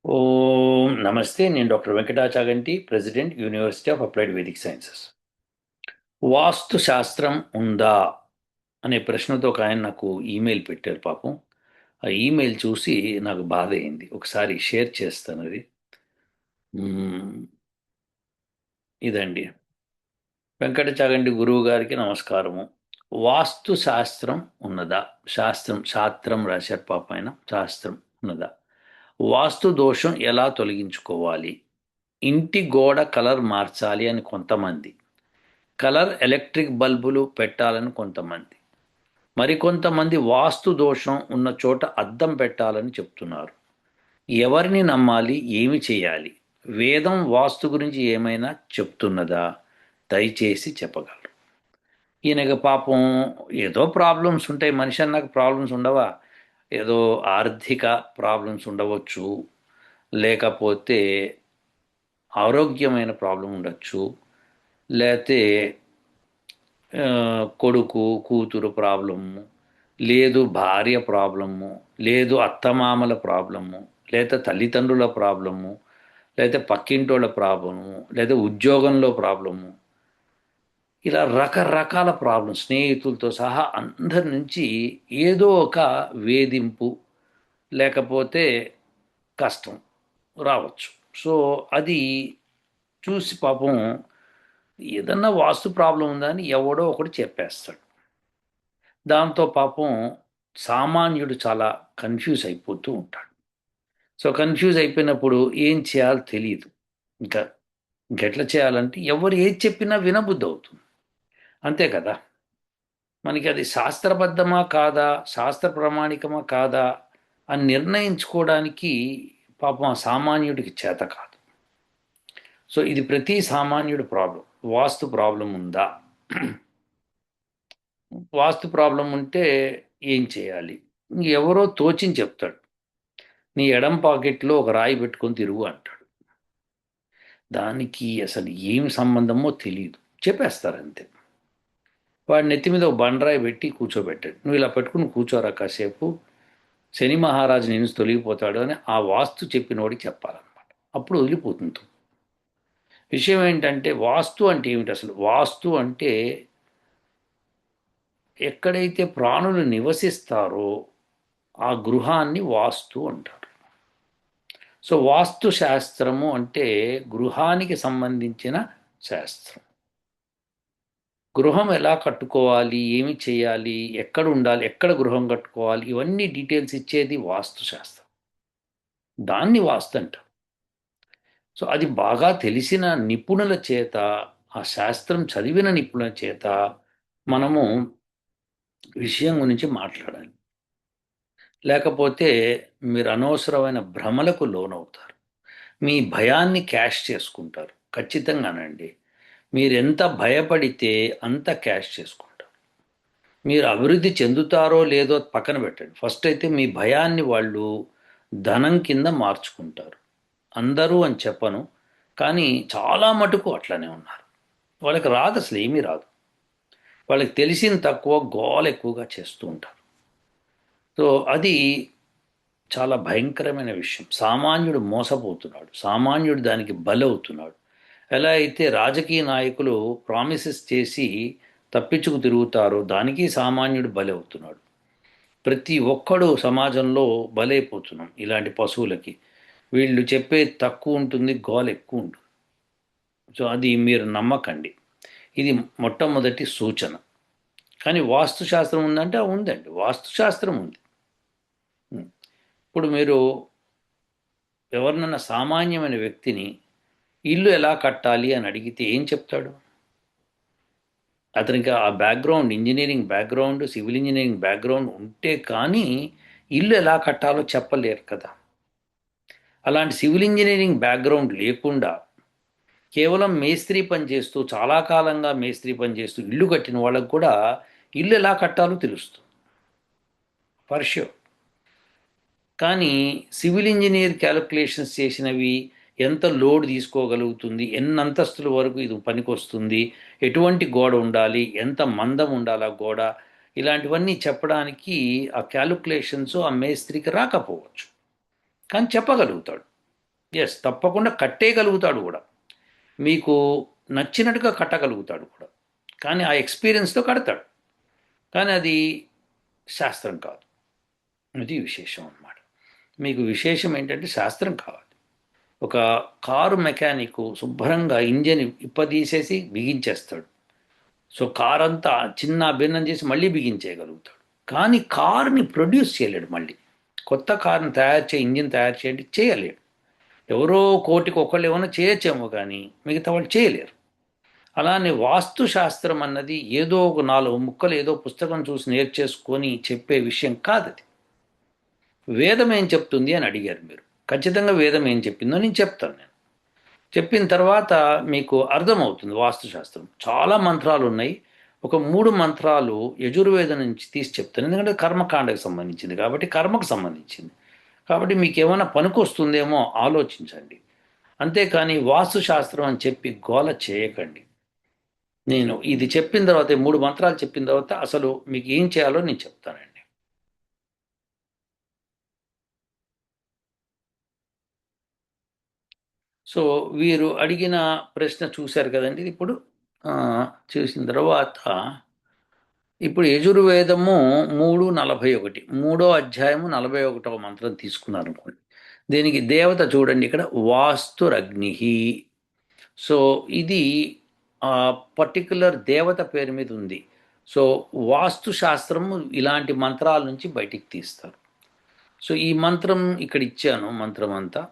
ఓం నమస్తే. నేను doctor Venkata Chaganti, president, university of applied Vedic sciences. వాస్తు శాస్త్రం ఉందా అనే ప్రశ్నతో ఒక ఆయన నాకు ఈమెయిల్ పెట్టారు పాపం. ఆ ఈమెయిల్ చూసి నాకు బాధ అయింది. ఒకసారి షేర్ చేస్తాను అది. మ్మ్, ఇదండి. వెంకటచాగంటి గురువు గారికి నమస్కారము. వాస్తు శాస్త్రం ఉన్నదా? శాస్త్రం రాశారు పాప ఆయన. శాస్త్రం ఉన్నదా? వాస్తు దోషం ఎలా తొలగించుకోవాలి? ఇంటి గోడ కలర్ మార్చాలి అని కొంతమంది, కలర్ ఎలక్ట్రిక్ బల్బులు పెట్టాలని కొంతమంది, మరికొంతమంది వాస్తు దోషం ఉన్న చోట అద్దం పెట్టాలని చెప్తున్నారు. ఎవరిని నమ్మాలి? ఏమి చేయాలి? వేదం వాస్తు గురించి ఏమైనా చెప్తున్నదా? దయచేసి చెప్పగలరు. ఈయనకి పాపం ఏదో ప్రాబ్లమ్స్ ఉంటాయి. మనిషి అన్నాక ప్రాబ్లమ్స్ ఉండవా? ఏదో ఆర్థిక ప్రాబ్లమ్స్ ఉండవచ్చు, లేకపోతే ఆరోగ్యమైన ప్రాబ్లం ఉండొచ్చు, లేతే కొడుకు కూతురు ప్రాబ్లము, లేదు భార్య ప్రాబ్లము, లేదు అత్తమామల ప్రాబ్లము, లేదా తల్లిదండ్రుల ప్రాబ్లము, లేదా పక్కింటోళ్ళ ప్రాబ్లము, లేదా ఉద్యోగంలో ప్రాబ్లము. ఇలా రకరకాల ప్రాబ్లమ్స్ స్నేహితులతో సహా అందరి నుంచి ఏదో ఒక వేధింపు, లేకపోతే కష్టం రావచ్చు. సో అది చూసి పాపం ఏదన్నా వాస్తు ప్రాబ్లం ఉందా అని ఎవడో ఒకడు చెప్పేస్తాడు. దాంతో పాపం సామాన్యుడు చాలా కన్ఫ్యూజ్ అయిపోతూ ఉంటాడు. సో కన్ఫ్యూజ్ అయిపోయినప్పుడు ఏం చేయాలో తెలియదు. ఇంకా ఇంకెట్లా చేయాలంటే ఎవరు ఏది చెప్పినా వినబుద్ధి అవుతుంది. అంతే కదా. మనకి అది శాస్త్రబద్ధమా కాదా, శాస్త్ర ప్రామాణికమా కాదా అని నిర్ణయించుకోవడానికి పాపం ఆ సామాన్యుడికి చేత కాదు. సో ఇది ప్రతి సామాన్యుడి ప్రాబ్లం. వాస్తు ప్రాబ్లం ఉందా? వాస్తు ప్రాబ్లం ఉంటే ఏం చేయాలి? ఎవరో తోచించి చెప్తాడు. నీ ఎడం పాకెట్లో ఒక రాయి పెట్టుకొని తిరుగు అంటాడు. దానికి అసలు ఏం సంబంధమో తెలియదు, చెప్పేస్తారు అంతే. వాడి నెత్తి మీద ఒక బండరాయి పెట్టి కూర్చోబెట్టాడు. నువ్వు ఇలా పెట్టుకుని కూర్చోరా కాసేపు, శని మహారాజు నేను తొలగిపోతాడు అని ఆ వాస్తు చెప్పినోడికి చెప్పాలన్నమాట. అప్పుడు వదిలిపోతుంది. విషయం ఏంటంటే వాస్తు అంటే ఏమిటి అసలు? వాస్తు అంటే ఎక్కడైతే ప్రాణులు నివసిస్తారో ఆ గృహాన్ని వాస్తు అంటారు. సో వాస్తు శాస్త్రము అంటే గృహానికి సంబంధించిన శాస్త్రం. గృహం ఎలా కట్టుకోవాలి, ఏమి చేయాలి, ఎక్కడ ఉండాలి, ఎక్కడ గృహం కట్టుకోవాలి, ఇవన్నీ డీటెయిల్స్ ఇచ్చేది వాస్తు శాస్త్రం. దాన్ని వాస్తు అంటారు. సో అది బాగా తెలిసిన నిపుణుల చేత, ఆ శాస్త్రం చదివిన నిపుణుల చేత మనము విషయం గురించి మాట్లాడాలి. లేకపోతే మీరు అనవసరమైన భ్రమలకు లోనవుతారు. మీ భయాన్ని క్యాష్ చేసుకుంటారు. ఖచ్చితంగానండి. మీరు ఎంత భయపడితే అంత క్యాష్ చేసుకుంటారు. మీరు అభివృద్ధి చెందుతారో లేదో పక్కన పెట్టండి. ఫస్ట్ అయితే మీ భయాన్ని వాళ్ళు ధనం కింద మార్చుకుంటారు. అందరూ అని చెప్పను, కానీ చాలా మటుకు అట్లనే ఉన్నారు. వాళ్ళకి రాదు, అసలు ఏమీ రాదు. వాళ్ళకి తెలిసిన తక్కువ, గోల ఎక్కువగా చేస్తూ ఉంటారు. సో అది చాలా భయంకరమైన విషయం. సామాన్యుడు మోసపోతున్నాడు, సామాన్యుడు దానికి బలవుతున్నాడు. ఎలా అయితే రాజకీయ నాయకులు ప్రామిసెస్ చేసి తప్పించుకు తిరుగుతారో దానికి సామాన్యుడు బలవుతున్నాడు. ప్రతి ఒక్కడు సమాజంలో బలైపోతున్నాం ఇలాంటి పశువులకి. వీళ్ళు చెప్పేది తక్కువ ఉంటుంది, గోల ఎక్కువ ఉంటుంది. సో అది మీరు నమ్మకండి. ఇది మొట్టమొదటి సూచన. కానీ వాస్తు శాస్త్రం ఉందంటే ఉందండి, వాస్తు శాస్త్రం ఉంది. ఇప్పుడు మీరు ఎవరినన్నా సామాన్యమైన వ్యక్తిని ఇల్లు ఎలా కట్టాలి అని అడిగితే ఏం చెప్తాడు? అతనికి ఆ background, engineering background, civil engineering background ఉంటే కానీ ఇల్లు ఎలా కట్టాలో చెప్పలేరు కదా. అలాంటి సివిల్ ఇంజనీరింగ్ బ్యాక్గ్రౌండ్ లేకుండా కేవలం మేస్త్రీ పని చేస్తూ, చాలా కాలంగా మేస్త్రీ పని చేస్తూ ఇల్లు కట్టిన వాళ్ళకు కూడా ఇల్లు ఎలా కట్టాలో తెలుస్తుంది, ఫర్ ష్యూర్. కానీ సివిల్ ఇంజనీర్ క్యాలిక్యులేషన్స్ చేసినవి, ఎంత లోడ్ తీసుకోగలుగుతుంది, ఎన్ని అంతస్తుల వరకు ఇది పనికొస్తుంది, ఎటువంటి గోడ ఉండాలి, ఎంత మందం ఉండాలి ఆ గోడ, ఇలాంటివన్నీ చెప్పడానికి ఆ క్యాలిక్యులేషన్స్ ఆ మేస్త్రికి రాకపోవచ్చు. కానీ చెప్పగలుగుతాడు. ఎస్, తప్పకుండా కట్టేయగలుగుతాడు కూడా. మీకు నచ్చినట్టుగా కట్టగలుగుతాడు కూడా. కానీ ఆ ఎక్స్పీరియన్స్తో కడతాడు. కానీ అది శాస్త్రం కాదు. ఇది విశేషం అన్నమాట. మీకు విశేషం ఏంటంటే శాస్త్రం కావాలి. ఒక కారు మెకానిక్ శుభ్రంగా ఇంజన్ ఇప్పదీసేసి బిగించేస్తాడు. సో కార్ అంతా చిన్న భిన్నం చేసి మళ్ళీ బిగించేయగలుగుతాడు. కానీ కార్ని ప్రొడ్యూస్ చేయలేడు. మళ్ళీ కొత్త కార్ని తయారు చేయి, ఇంజిన్ తయారు చేయండి, చేయలేడు. ఎవరో కోటికి ఒకళ్ళు ఏమైనా చేయొచ్చేమో కానీ మిగతా వాళ్ళు చేయలేరు. అలానే వాస్తు శాస్త్రం అన్నది ఏదో ఒక 4 ముక్కలు ఏదో పుస్తకం చూసి నేర్చేసుకొని చెప్పే విషయం కాదు అది. వేదం ఏం చెప్తుంది అని అడిగారు మీరు. ఖచ్చితంగా వేదం ఏం చెప్పిందో నేను చెప్తాను. నేను చెప్పిన తర్వాత మీకు అర్థమవుతుంది వాస్తుశాస్త్రం. చాలా మంత్రాలు ఉన్నాయి. ఒక 3 మంత్రాలు యజుర్వేదం నుంచి తీసి చెప్తాను. ఎందుకంటే కర్మకాండకు సంబంధించింది కాబట్టి, కర్మకు సంబంధించింది కాబట్టి మీకు ఏమైనా పనికొస్తుందేమో ఆలోచించండి. అంతేకాని వాస్తుశాస్త్రం అని చెప్పి గోల చేయకండి. నేను ఇది చెప్పిన తర్వాత, 3 మంత్రాలు చెప్పిన తర్వాత అసలు మీకు ఏం చేయాలో నేను చెప్తానండి. సో వీరు అడిగిన ప్రశ్న చూశారు కదండి. ఇప్పుడు ఆ, చూసిన తర్వాత ఇప్పుడు యజుర్వేదము 3:41, 3వ అధ్యాయము 41వ మంత్రం తీసుకున్నారు అనుకోండి. దీనికి దేవత చూడండి ఇక్కడ వాస్తురగ్ని. సో ఇది పర్టికులర్ దేవత పేరు మీద ఉంది. సో వాస్తు శాస్త్రము ఇలాంటి మంత్రాల నుంచి బయటికి తీస్తారు. సో ఈ మంత్రం ఇక్కడ ఇచ్చాను, మంత్రం అంతా.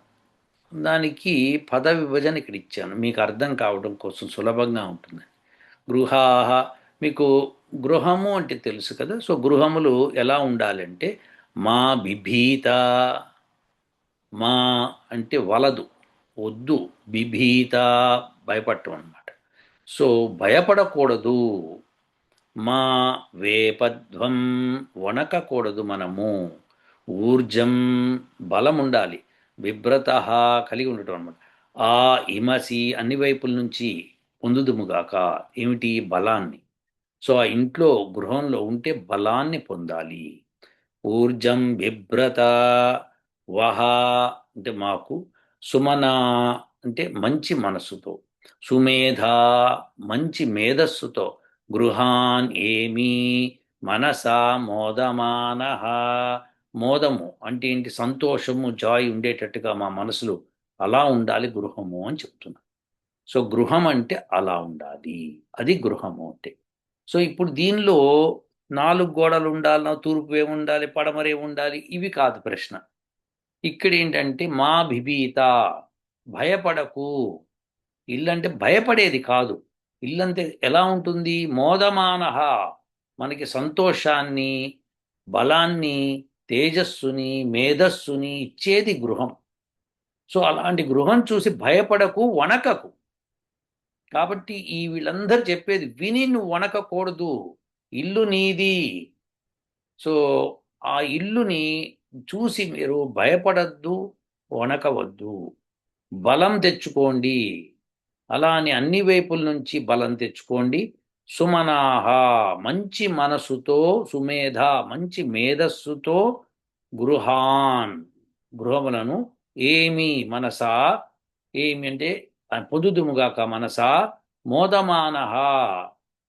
దానికి పద విభజన ఇక్కడ ఇచ్చాను మీకు అర్థం కావడం కోసం, సులభంగా ఉంటుంది. గృహాహ, మీకు గృహము అంటే తెలుసు కదా. సో గృహములు ఎలా ఉండాలంటే మా బిభీత, మా అంటే వలదు, వద్దు, బిభీత భయపడటం అన్నమాట. సో భయపడకూడదు. మా వేపధ్వం, వణకకూడదు మనము. ఊర్జం, బలం ఉండాలి. బిభ్రత, కలిగి ఉండటం అనమాట. ఆ ఇమసి, అన్ని వైపుల నుంచి పొందుదుముగాక. ఏమిటి? బలాన్ని. సో ఆ ఇంట్లో గృహంలో ఉంటే బలాన్ని పొందాలి. ఊర్జం బిభ్రత, వహ అంటే మాకు, సుమన అంటే మంచి మనస్సుతో, సుమేధ మంచి మేధస్సుతో, గృహాన్ ఏమి మనసా మోదమాన. మోదము అంటే ఏంటి? సంతోషము, జాయ్ ఉండేటట్టుగా మా మనసులో అలా ఉండాలి గృహము అని చెప్తున్నా. సో గృహం అంటే అలా ఉండాలి. అది గృహము అంటే. సో ఇప్పుడు దీనిలో 4 గోడలు ఉండాలి, తూర్పు ఏముండాలి, పడమర ఏముండాలి, ఇవి కాదు ప్రశ్న. ఇక్కడ ఏంటంటే మా బిభీత, భయపడకు. ఇల్లంటే భయపడేది కాదు. ఇల్లంటే ఎలా ఉంటుంది? మోదమానహ, మనకి సంతోషాన్ని, బలాన్ని, తేజస్సుని, మేధస్సుని ఇచ్చేది గృహం. సో అలాంటి గృహం చూసి భయపడకు, వణకకు. కాబట్టి ఈ వీళ్ళందరూ చెప్పేది విని నువ్వు వణకకూడదు. ఇల్లు నీది. సో ఆ ఇల్లుని చూసి మీరు భయపడద్దు, వణకవద్దు. బలం తెచ్చుకోండి. అలా అని అన్ని వైపుల నుంచి బలం తెచ్చుకోండి. సుమనాహ, మంచి మనసుతో, సుమేధ మంచి మేధస్సుతో, గృహాన్ గృహములను, ఏమి మనసా, ఏమి అంటే పొందుదుముగాక మనసా, మోదమానహ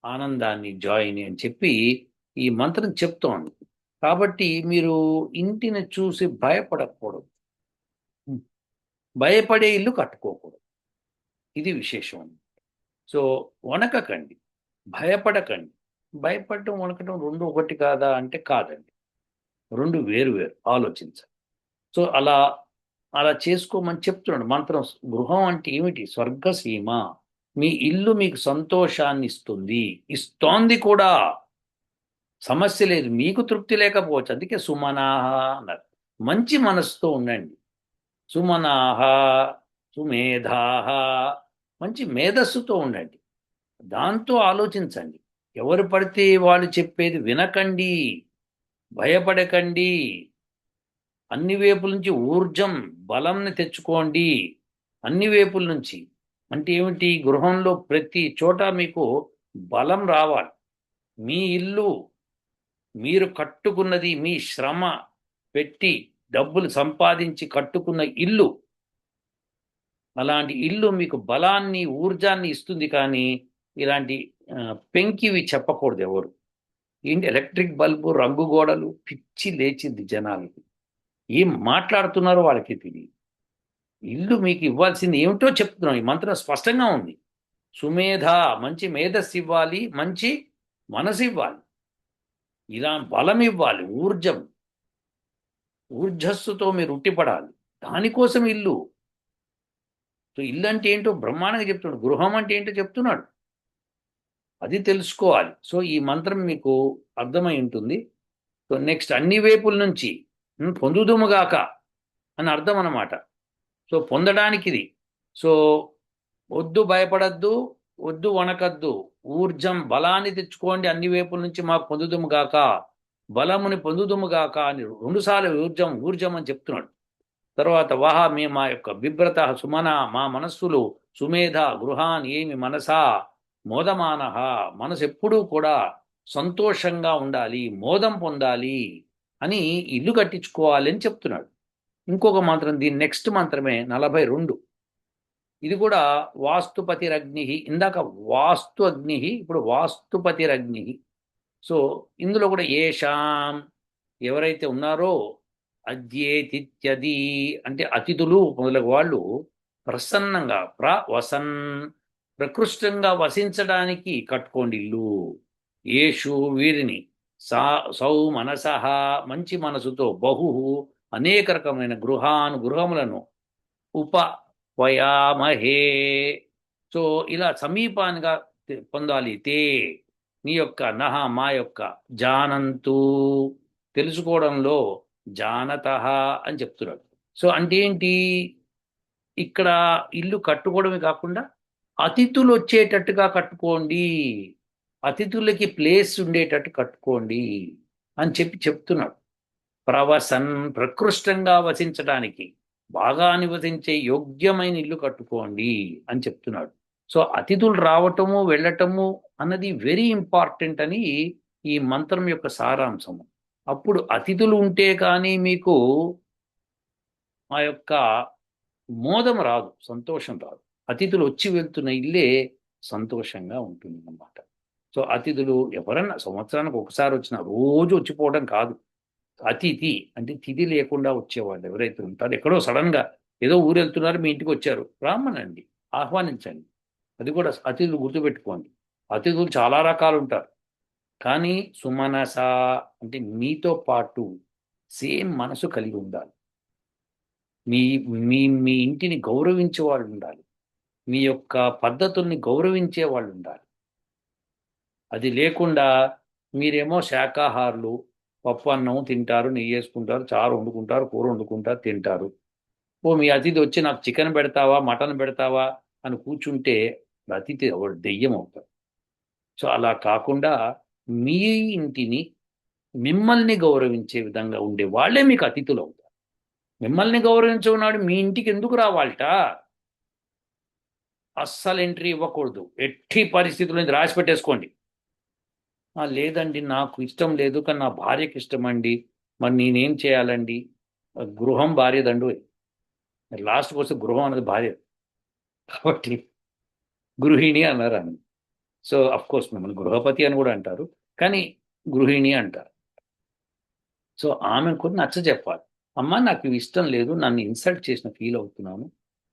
ఆనందాన్ని, జాయిని అని చెప్పి ఈ మంత్రం చెప్తోంది. కాబట్టి మీరు ఇంటిని చూసి భయపడకూడదు. భయపడే ఇల్లు కట్టుకోకూడదు. ఇది విశేషం. సో వణకకండి, భయపడకండి. భయపడటం, వణకటం రెండు ఒకటి కాదా అంటే కాదండి. రెండు వేరు వేరు. ఆలోచించాలి. సో అలా అలా చేసుకోమని చెప్తున్నాడు మంత్రం. గృహం అంటే ఏమిటి? స్వర్గసీమ. మీ ఇల్లు మీకు సంతోషాన్ని ఇస్తుంది, ఇస్తోంది కూడా. సమస్య లేదు. మీకు తృప్తి లేకపోవచ్చు, అందుకే సుమనాహ అన్నారు. మంచి మనసుతో ఉండండి. సుమనాహ, సుమేధాహ, మంచి మేధస్సుతో ఉండండి. దాంతో ఆలోచించండి. ఎవరు పడితే వాళ్ళు చెప్పేది వినకండి, భయపడకండి. అన్ని వైపుల నుంచి ఊర్జం, బలంని తెచ్చుకోండి. అన్ని వైపుల నుంచి అంటే ఏమిటి? గృహంలో ప్రతి చోట మీకు బలం రావాలి. మీ ఇల్లు మీరు కట్టుకున్నది, మీ శ్రమ పెట్టి డబ్బులు సంపాదించి కట్టుకున్న ఇల్లు. అలాంటి ఇల్లు మీకు బలాన్ని ఊర్జాన్ని ఇస్తుంది, కానీ ఇలాంటి పెంకివి చెప్పకూడదు ఎవరు. ఏంటి ఎలక్ట్రిక్ బల్బు, రంగు గోడలు, పిచ్చి లేచింది జనాలకి. ఏం మాట్లాడుతున్నారో వాళ్ళకి తెలియదు. ఇల్లు మీకు ఇవ్వాల్సింది ఏమిటో చెప్తున్నాం. ఈ మంత్రం స్పష్టంగా ఉంది. సుమేధ, మంచి మేధస్సు ఇవ్వాలి, మంచి మనసు ఇవ్వాలి, ఇలా బలం ఇవ్వాలి, ఊర్జస్సుతో మీరు ఉట్టిపడాలి. దానికోసం ఇల్లు. సో ఇల్లు అంటే ఏంటో బ్రహ్మాండంగా చెప్తున్నాడు, గృహం అంటే ఏంటో చెప్తున్నాడు. అది తెలుసుకోవాలి. సో ఈ మంత్రం మీకు అర్థమై ఉంటుంది. సో నెక్స్ట్, అన్ని వైపుల నుంచి పొందుదుముగాక అని అర్థం అన్నమాట. సో పొందడానికి ఇది. సో వద్దు భయపడద్దు, వద్దు వణకద్దు, ఊర్జం బలాన్ని తెచ్చుకోండి, అన్ని వైపుల నుంచి మాకు పొందుదుముగాక, బలముని పొందుదుముగాక అని రెండుసార్లు ఊర్జం ఊర్జం అని చెప్తున్నాడు. తర్వాత వహ, మా యొక్క బిభ్రత సుమన, మా మనస్సులు, సుమేధ గృహాన్, ఏమి మనసా, మోదమాన, మనసు ఎప్పుడూ కూడా సంతోషంగా ఉండాలి, మోదం పొందాలి అని ఇల్లు కట్టించుకోవాలి అని చెప్తున్నాడు. ఇంకొక మంత్రం, దీని నెక్స్ట్ మంత్రమే 42. ఇది కూడా వాస్తుపతిరగ్ని. ఇందాక వాస్తు అగ్ని, ఇప్పుడు వాస్తుపతిరగ్ని. సో ఇందులో కూడా ఏషాం, ఎవరైతే ఉన్నారో, అద్యేతిత్యది అంటే అతిథులు మొదలగు వాళ్ళు, ప్రసన్నంగా ప్రవసన్, ప్రకృష్టంగా వసించడానికి కట్టుకోండి ఇల్లు. ఏషు, వీరిని, సౌ మనసహ, మంచి మనసుతో, బహు, అనేక రకమైన గృహములను, ఉపవయామహే, సో ఇలా సమీపానికి పొందాలి. తే, నీ యొక్క, నహ, మా యొక్క, జానంతు, తెలుసుకోవడంలో, జానత అని చెప్తున్నాడు. సో అంటే ఏంటి, ఇక్కడ ఇల్లు కట్టుకోవడమే కాకుండా అతిథులు వచ్చేటట్టుగా కట్టుకోండి, అతిథులకి ప్లేస్ ఉండేటట్టు కట్టుకోండి అని చెప్తున్నాడు. ప్రవసన్, ప్రకృష్టంగా వసించడానికి, బాగా నివసించే యోగ్యమైన ఇల్లు కట్టుకోండి అని చెప్తున్నాడు. సో అతిథులు రావటము వెళ్ళటము అన్నది వెరీ ఇంపార్టెంట్ అని ఈ మంత్రం యొక్క సారాంశము. అప్పుడు అతిథులు ఉంటే కానీ మీకు ఆ యొక్క మోదం రాదు, సంతోషం రాదు. అతిథులు వచ్చి వెళ్తున్న ఇల్లే సంతోషంగా ఉంటుంది అన్నమాట. సో అతిథులు ఎవరన్నా సంవత్సరానికి ఒకసారి వచ్చినా, రోజు వచ్చిపోవడం కాదు. అతిథి అంటే తిథి లేకుండా వచ్చేవాళ్ళు ఎవరైతే ఉంటారో, ఎక్కడో సడన్గా ఏదో ఊరు వెళ్తున్నారు, మీ ఇంటికి వచ్చారు, రామ్మనండి, ఆహ్వానించండి. అది కూడా అతిథులు గుర్తుపెట్టుకోండి. అతిథులు చాలా రకాలు ఉంటారు, కానీ సుమనస అంటే మీతో పాటు సేమ్ మనసు కలిగి ఉండాలి. మీ మీ మీ ఇంటిని గౌరవించే వాళ్ళు ఉండాలి, మీ యొక్క పద్ధతుల్ని గౌరవించే వాళ్ళు ఉండాలి. అది లేకుండా మీరేమో శాకాహారులు, పప్పు అన్నం తింటారు, నెయ్యి వేసుకుంటారు, చారు వండుకుంటారు, కూర వండుకుంటారు, తింటారు. ఓ మీ అతిథి వచ్చి నాకు చికెన్ పెడతావా, మటన్ పెడతావా అని కూర్చుంటే అతిథి దెయ్యం అవుతారు. సో అలా కాకుండా మీ ఇంటిని మిమ్మల్ని గౌరవించే విధంగా ఉండే వాళ్ళే మీకు అతిథులు అవుతారు. మిమ్మల్ని గౌరవించుకున్నాడు మీ ఇంటికి ఎందుకు రావాలట? అస్సలు ఎంట్రీ ఇవ్వకూడదు, ఎట్టి పరిస్థితుల్లో ఇది రాసి పెట్టేసుకోండి. లేదండి నాకు ఇష్టం లేదు, కానీ నా భార్యకి ఇష్టం అండి, మరి నేనేం చేయాలండి? గృహం భార్యదండు, లాస్ట్కి వస్తే గృహం అన్నది భార్య కాబట్టి గృహిణి అన్నారు అని. సో అఫ్ కోర్స్ మిమ్మల్ని గృహపతి అని కూడా అంటారు, కానీ గృహిణి అంటారు. సో ఆమె కూడా నచ్చ చెప్పాలి. అమ్మ నాకు ఇవి ఇష్టం లేదు, నన్ను ఇన్సల్ట్ చేసిన ఫీల్ అవుతున్నాను,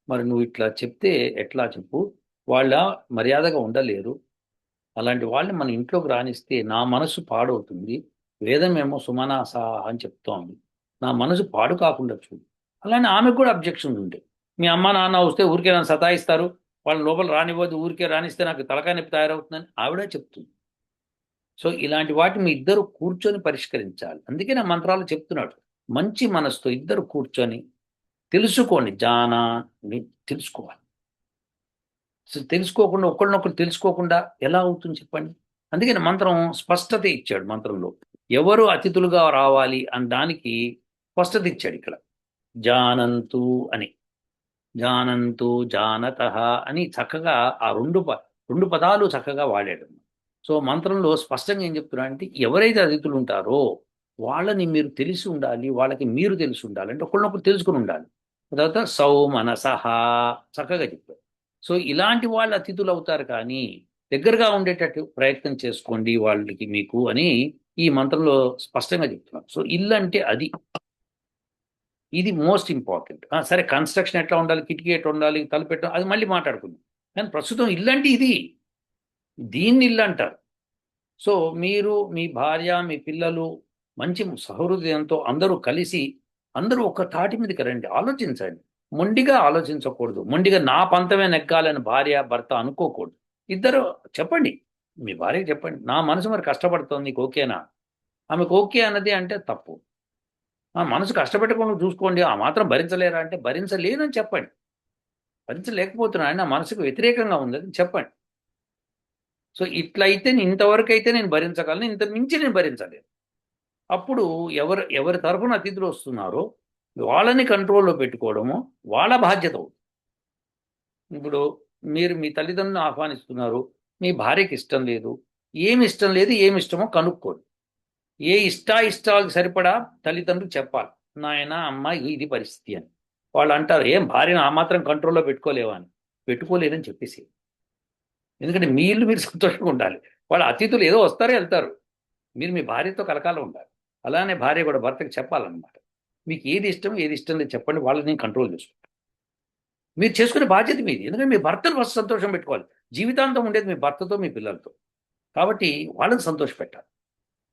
మరి నువ్వు ఇట్లా చెప్తే ఎట్లా చెప్పు, వాళ్ళ మర్యాదగా ఉండలేరు, అలాంటి వాళ్ళని మన ఇంట్లోకి రానిస్తే నా మనసు పాడవుతుంది. వేదమేమో సుమనాస అని చెప్తోంది, నా మనసు పాడు కాకుండా చూడు. అలానే ఆమెకు కూడా అబ్జెక్షన్ ఉండే, మీ అమ్మ నాన్న వస్తే ఊరికే నన్ను సతాయిస్తారు, వాళ్ళని లోపల రానివ్వద్దు, ఊరికే రానిస్తే నాకు తలకాయ నొప్పి తయారవుతుందని ఆవిడే చెప్తుంది. సో ఇలాంటి వాటి మీ ఇద్దరు కూర్చొని పరిష్కరించాలి. అందుకే నా మంత్రాలు చెప్తున్నాడు, మంచి మనసుతో ఇద్దరు కూర్చొని తెలుసుకోండి, తెలుసుకోవాలి. సో తెలుసుకోకుండా, ఒకళ్ళనొకరు తెలుసుకోకుండా ఎలా అవుతుంది చెప్పండి? అందుకని మంత్రం స్పష్టత ఇచ్చాడు. మంత్రంలో ఎవరు అతిథులుగా రావాలి అని దానికి స్పష్టత ఇచ్చాడు ఇక్కడ. జానంతు అని, జానంతు, జానత అని చక్కగా ఆ రెండు పదాలు చక్కగా వాడాడు. సో మంత్రంలో స్పష్టంగా ఏం చెప్తున్నా అంటే, ఎవరైతే అతిథులు ఉంటారో వాళ్ళని మీరు తెలిసి ఉండాలి, వాళ్ళకి మీరు తెలిసి ఉండాలి, అంటే ఒకళ్ళనొకరు తెలుసుకుని ఉండాలి. తర్వాత సౌమనసహ, చక్కగా చెప్పారు. సో ఇలాంటి వాళ్ళు అతిథులు అవుతారు, కానీ దగ్గరగా ఉండేటట్టు ప్రయత్నం చేసుకోండి వాళ్ళకి మీకు అని ఈ మంత్రంలో స్పష్టంగా చెప్తున్నారు. సో ఇల్లు అంటే అది, ఇది మోస్ట్ ఇంపార్టెంట్. సరే, కన్స్ట్రక్షన్ ఎట్లా ఉండాలి, కిటికీ ఎట్లా ఉండాలి, తలుపు ఎట్లా, అది మళ్ళీ మాట్లాడుకుందాం. కానీ ప్రస్తుతం ఇల్లు అంటే ఇది, దీన్ని ఇల్లు అంటారు. సో మీరు మీ భార్య మీ పిల్లలు మంచి సహృదయంతో అందరూ కలిసి అందరూ ఒక తాటి మీదకి రండి, ఆలోచించండి. మొండిగా ఆలోచించకూడదు, మొండిగా నా పంతమే నెగ్గాలని భార్య భర్త అనుకోకూడదు. ఇద్దరు చెప్పండి, మీ భార్యకి చెప్పండి, నా మనసు మరి కష్టపడుతోంది, నీకు ఓకేనా? ఆమెకు ఓకే అన్నది అంటే తప్పు. ఆ మనసు కష్టపెట్టకుండా చూసుకోండి, ఆ మాత్రం భరించలేరా అంటే భరించలేనని చెప్పండి. భరించలేకపోతున్నా ఆయన మనసుకు వ్యతిరేకంగా ఉందని చెప్పండి. సో ఇట్లయితే ఇంతవరకు అయితే నేను భరించగలను, ఇంత మించి నేను భరించలేను. అప్పుడు ఎవరి తరఫున అతిథులు వస్తున్నారో వాళ్ళని కంట్రోల్లో పెట్టుకోవడము వాళ్ళ బాధ్యత అవుతుంది. ఇప్పుడు మీరు మీ తల్లిదండ్రులను ఆహ్వానిస్తున్నారు, మీ భార్యకి ఇష్టం లేదు, ఏమి ఇష్టం లేదు, ఏమి ఇష్టమో కనుక్కోండి. ఏ ఇష్టాయిష్టాలకు సరిపడా తల్లిదండ్రులు చెప్పాలి, నాయన అమ్మ ఇది పరిస్థితి అని. వాళ్ళు అంటారు, ఏం భార్యను ఆ మాత్రం కంట్రోల్లో పెట్టుకోలేవా అని. పెట్టుకోలేదని చెప్పేసి, ఎందుకంటే మీ ఇల్లు మీరు సంతోషంగా ఉండాలి. వాళ్ళ అతిథులు ఏదో వస్తారో వెళ్తారు, మీరు మీ భార్యతో కలకాలం ఉండాలి. అలానే భార్య కూడా భర్తకి చెప్పాలన్నమాట, మీకు ఏది ఇష్టం ఏది ఇష్టం లేదు చెప్పండి, వాళ్ళని కంట్రోల్ చేసుకుంటారు. మీరు చేసుకునే బాధ్యత మీది, ఎందుకంటే మీ భర్తను ఫస్ట్ సంతోషం పెట్టుకోవాలి. జీవితాంతం ఉండేది మీ భర్తతో మీ పిల్లలతో, కాబట్టి వాళ్ళని సంతోష పెట్టాలి.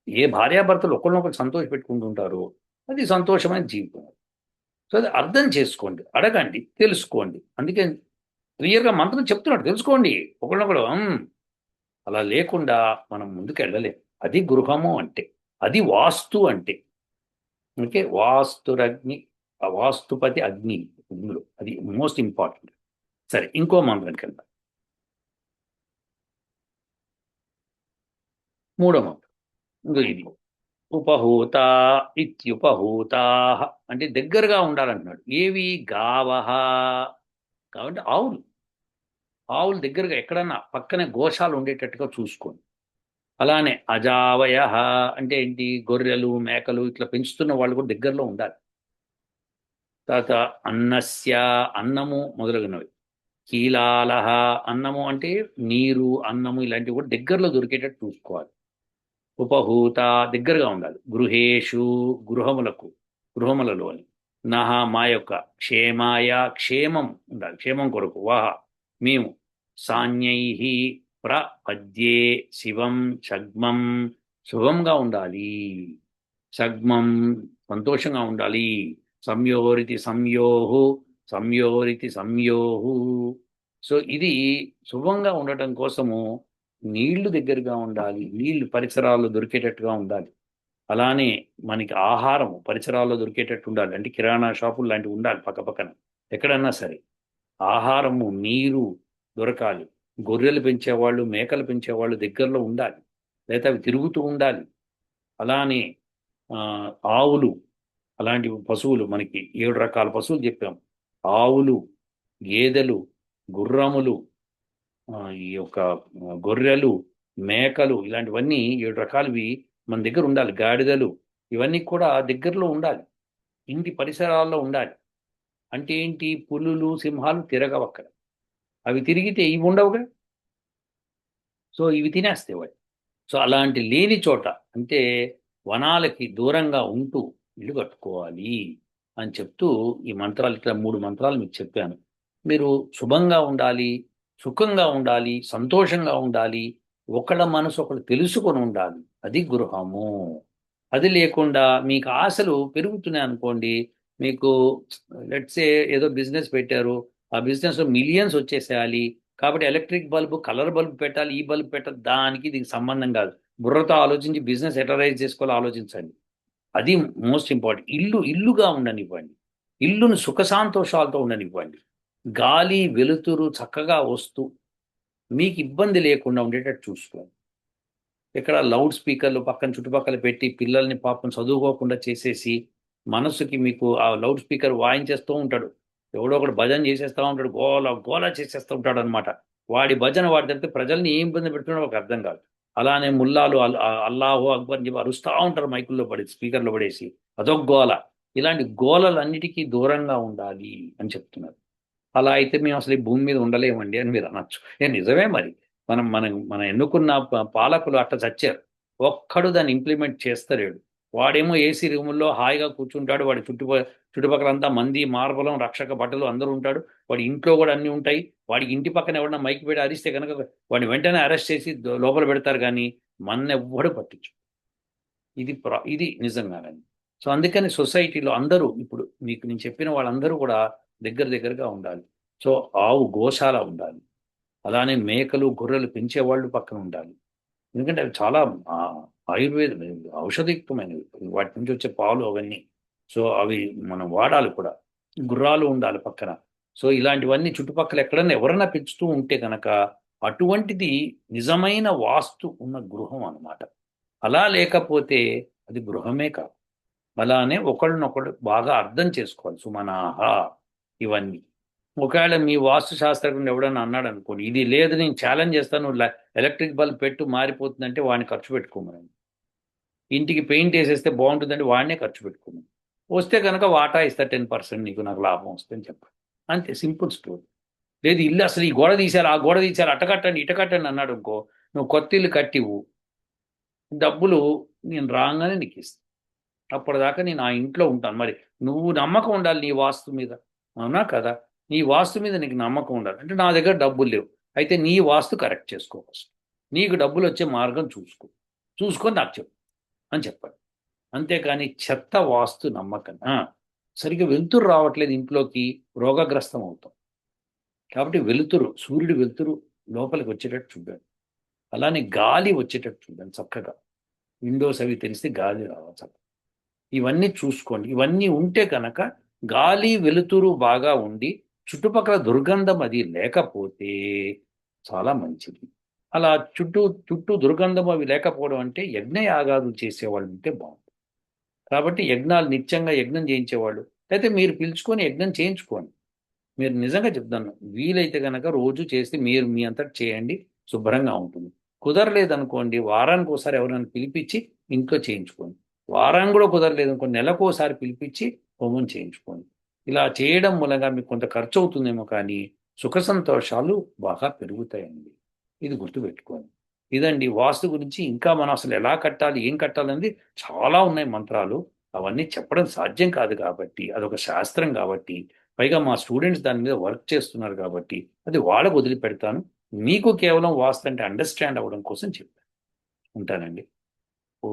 ఏ భార్యాభర్తలు ఒకరినొకరు సంతోష పెట్టుకుంటుంటారో అది సంతోషమైన జీవితం. సో అది అర్థం చేసుకోండి, అడగండి, తెలుసుకోండి. అందుకే క్లియర్గా మంత్రం చెప్తున్నాడు, తెలుసుకోండి ఒకరినొకడు. అలా లేకుండా మనం ముందుకు వెళ్ళలేం. అది గృహము అంటే, అది వాస్తు అంటే. ఓకే, వాస్తురగ్ని, వాస్తుపతి అగ్ని, ఇందులో అది మోస్ట్ ఇంపార్టెంట్. సరే, ఇంకో మంత్రానికి వెళ్దాం. మూడో మంత్రం ఇంకో ఇది, ఉపహూత ఇత్యుపహూతా, అంటే దగ్గరగా ఉండాలంటున్నాడు. ఏవి? గావహ, కాబట్టి ఆవులు. ఆవులు దగ్గరగా ఎక్కడన్నా పక్కనే గోశాలు ఉండేటట్టుగా చూసుకోండి. అలానే అజావయ, అంటే ఏంటి, గొర్రెలు మేకలు ఇట్లా పెంచుతున్న వాళ్ళు కూడా దగ్గరలో ఉండాలి. తర్వాత అన్నస్య, అన్నము మొదలగునవి. కీలాలహ, అన్నము అంటే నీరు, అన్నము ఇలాంటివి కూడా దగ్గరలో దొరికేటట్టు చూసుకోవాలి. ఉపహూత, దగ్గరగా ఉండాలి. గృహేషు, గృహములకు, గృహములలోని. నహ, మా యొక్క. క్షేమాయ, క్షేమం ఉండాలి, క్షేమం కొరకు. వాహ, మేము. సాన్యై, ప్రపద్యే, శివం, షగ్మం, శుభంగా ఉండాలి. షగ్మం, సంతోషంగా ఉండాలి. సంయోరితి సంయోహు, సంయోరితి సంయోహు. సో ఇది శుభంగా ఉండటం కోసము నీళ్లు దగ్గరగా ఉండాలి, నీళ్లు పరిసరాల్లో దొరికేటట్టుగా ఉండాలి. అలానే మనకి ఆహారం పరిసరాల్లో దొరికేటట్టు ఉండాలి, అంటే కిరాణా షాపులు లాంటివి ఉండాలి పక్కపక్కన. ఎక్కడన్నా సరే ఆహారము నీరు దొరకాలి. గొర్రెలు పెంచేవాళ్ళు మేకలు పెంచేవాళ్ళు దగ్గరలో ఉండాలి, లేదా అవి తిరుగుతూ ఉండాలి. అలానే ఆ, ఆవులు, అలాంటి పశువులు మనకి 7 రకాల పశువులు చెప్పాం. ఆవులు, గేదెలు, గుర్రములు, ఈ యొక్క గొర్రెలు, మేకలు, ఇలాంటివన్నీ 7 రకాలవి మన దగ్గర ఉండాలి. గాడిదలు, ఇవన్నీ కూడా దగ్గరలో ఉండాలి, ఇంటి పరిసరాల్లో ఉండాలి. అంటే ఏంటి, పులులు సింహాలు తిరగవు అక్కడ. అవి తిరిగితే ఇవి ఉండవుగా, సో ఇవి తినేస్తాయి వాటి. సో అలాంటి లేని చోట, అంటే వనాలకి దూరంగా ఉంటూ ఇల్లు కట్టుకోవాలి అని చెప్తూ ఈ మంత్రాలు, ఇట్లా 3 మంత్రాలు మీకు చెప్పాను. మీరు శుభంగా ఉండాలి, సుఖంగా ఉండాలి, సంతోషంగా ఉండాలి, ఒకళ్ళ మనసు ఒకళ్ళు తెలుసుకొని ఉండాలి, అది గృహము. అది లేకుండా మీకు ఆశలు పెరుగుతున్నాయి అనుకోండి, మీకు లెట్సే ఏదో బిజినెస్ పెట్టారు, ఆ బిజినెస్లో మిలియన్స్ వచ్చేసేయాలి, కాబట్టి ఎలక్ట్రిక్ బల్బు, కలర్ బల్బు పెట్టాలి, ఈ బల్బు పెట్టాలి, దానికి దీనికి సంబంధం కాదు. బుర్రతో ఆలోచించి బిజినెస్ ఎట్లా రైజ్ చేసుకోవాలో ఆలోచించండి. అది మోస్ట్ ఇంపార్టెంట్. ఇల్లుగా ఉండనివ్వండి, ఇల్లును సుఖ సంతోషాలతో ఉండనివ్వండి. గాలి వెలుతురు చక్కగా వస్తూ మీకు ఇబ్బంది లేకుండా ఉండేటట్టు చూసుకోండి. ఇక్కడ లౌడ్ స్పీకర్లు పక్కన చుట్టుపక్కల పెట్టి పిల్లల్ని పాపం చదువుకోకుండా చేసేసి, మనసుకి మీకు ఆ లౌడ్ స్పీకర్ వాయించేస్తూ ఉంటాడు, ఎవడో ఒకడు భజన చేసేస్తూ ఉంటాడు, గోల గోల చేసేస్తూ ఉంటాడు అనమాట. వాడి భజన వాడి తప్పితే ప్రజల్ని ఏం ఇబ్బంది పెడుతున్నాడో ఒక అర్థం కాదు. అలానే ముల్లాలు అల్లాహు అక్బర్ అని చెప్పి అరుస్తూ ఉంటారు మైకుల్లో పడి, స్పీకర్లో పడేసి, అదొక గోల. ఇలాంటి గోలలన్నిటికీ దూరంగా ఉండాలి అని చెప్తున్నారు. అలా అయితే మేము అసలు ఈ భూమి మీద ఉండలేమండి అని మీరు అనొచ్చు. నిజమే మరి. మనం ఎన్నుకున్న పాలకులు అట్ట చచ్చారు. ఒక్కడు దాన్ని ఇంప్లిమెంట్ చేస్తలేడు. వాడేమో ఏసీ రూముల్లో హాయిగా కూర్చుంటాడు. వాడి చుట్టుపక్కలంతా మంది, మార్బలం, రక్షక భటులు అందరూ ఉంటాడు. వాడి ఇంట్లో కూడా అన్నీ ఉంటాయి. వాడికి ఇంటి పక్కన ఎవడన్నా మైక్ పెట్టి అరిస్తే కనుక వాడిని వెంటనే అరెస్ట్ చేసి లోపల పెడతారు కానీ మన్నెవ్వడు పట్టించు. ఇది నిజంగానండి. సో అందుకని సొసైటీలో అందరూ ఇప్పుడు మీకు నేను చెప్పిన వాళ్ళందరూ కూడా దగ్గరగా ఉండాలి. సో ఆవు గోశాల ఉండాలి. అలానే మేకలు గొర్రెలు పెంచేవాళ్ళు పక్కన ఉండాలి. ఎందుకంటే అవి చాలా ఆ, ఆయుర్వేద ఔషధయుక్తమైనవి. వాటి నుంచి వచ్చే పాలు అవన్నీ. సో అవి మనం వాడాలి కూడా. గుర్రాలు ఉండాలి పక్కన. సో ఇలాంటివన్నీ చుట్టుపక్కల ఎక్కడన్నా ఎవరన్నా పెంచుతూ ఉంటే కనుక అటువంటిది నిజమైన వాస్తు ఉన్న గృహం అన్నమాట. అలా లేకపోతే అది గృహమే కాదు. అలానే ఒకళ్ళనొకడు బాగా అర్థం చేసుకోవాలి. సుమనాహ ఇవన్నీ. ఒకవేళ మీ వాస్తు శాస్త్రజ్ఞుడు ఎవడన్నా అన్నాడు అనుకోండి, ఇది లేదు నేను ఛాలెంజ్ చేస్తాను, ఎలక్ట్రిక్ బల్బ్ పెట్టు మారిపోతుందంటే వాడిని ఖర్చు పెట్టుకోమని. ఇంటికి పెయింట్ వేసేస్తే బాగుంటుందంటే వాడినే ఖర్చు పెట్టుకోమని. వస్తే కనుక వాటా ఇస్తా 10% నీకు నాకు లాభం వస్తుందని చెప్పాలి. అంతే, సింపుల్ స్టోరీ. లేదు ఇల్లు అసలు ఈ గోడ తీశారు, ఆ గోడ తీశారు, అట్ట కట్టండి ఇట కట్టండి అన్నాడు అనుకో, నువ్వు కొత్త ఇల్లు కట్టివు, డబ్బులు నేను రాగానే నీకు ఇస్తాను. అప్పటిదాకా నేను ఆ ఇంట్లో ఉంటాను. మరి నువ్వు నమ్మకం ఉండాలి నీ వాస్తు మీద. అవునా కదా? నీ వాస్తు మీద నీకు నమ్మకం ఉండాలి. అంటే నా దగ్గర డబ్బులు లేవు, అయితే నీ వాస్తు కరెక్ట్ చేసుకో ఫస్ట్. నీకు డబ్బులు వచ్చే మార్గం చూసుకొని నాకు చెప్పు అని చెప్పాలి. అంతేకాని చెత్త వాస్తు నమ్మకం. సరిగ్గా వెలుతురు రావట్లేదు ఇంట్లోకి, రోగగ్రస్తం అవుతాం. కాబట్టి సూర్యుడి వెలుతురు లోపలికి వచ్చేటట్టు చూడండి. అలానే గాలి వచ్చేటట్టు చూడండి చక్కగా. విండోస్ అవి తెలిస్తే గాలి రావాలి చక్కగా. ఇవన్నీ చూసుకోండి. ఇవన్నీ ఉంటే కనుక గాలి వెలుతురు బాగా ఉండి చుట్టుపక్కల దుర్గంధం అది లేకపోతే చాలా మంచిది. అలా చుట్టూ చుట్టూ దుర్గంధం అవి లేకపోవడం అంటే యజ్ఞయాగాదులు చేసేవాళ్ళు ఉంటే బాగుంటుంది. కాబట్టి యజ్ఞాలు నిత్యంగా యజ్ఞం చేయించేవాళ్ళు, అయితే మీరు పిలుచుకొని యజ్ఞం చేయించుకోండి. మీరు నిజంగా చెప్తాను, వీలైతే కనుక రోజు చేసి మీరు మీ అంతటి చేయండి, శుభ్రంగా ఉంటుంది. కుదరలేదనుకోండి, వారానికి ఒకసారి ఎవరైనా పిలిపించి ఇంట్లో చేయించుకోండి. వారానికి కూడా కుదరలేదు అనుకోండి, నెలకు ఒకసారి పిలిపించి హోమం చేయించుకోండి. ఇలా చేయడం మూలంగా మీకు కొంత ఖర్చు అవుతుందేమో కానీ సుఖ సంతోషాలు బాగా పెరుగుతాయండి. ఇది గుర్తుపెట్టుకోండి. ఇదండి వాస్తు గురించి. ఇంకా మనం అసలు ఎలా కట్టాలి, ఏం కట్టాలనేది చాలా ఉన్నాయి మంత్రాలు. అవన్నీ చెప్పడం సాధ్యం కాదు కాబట్టి, అదొక శాస్త్రం కాబట్టి, పైగా మా స్టూడెంట్స్ దాని మీద వర్క్ చేస్తున్నారు కాబట్టి అది వాళ్ళకు వదిలిపెడతాను. మీకు కేవలం వాస్తు అంటే అండర్స్టాండ్ అవ్వడం కోసం చెప్పాను. ఉంటానండి. ఓ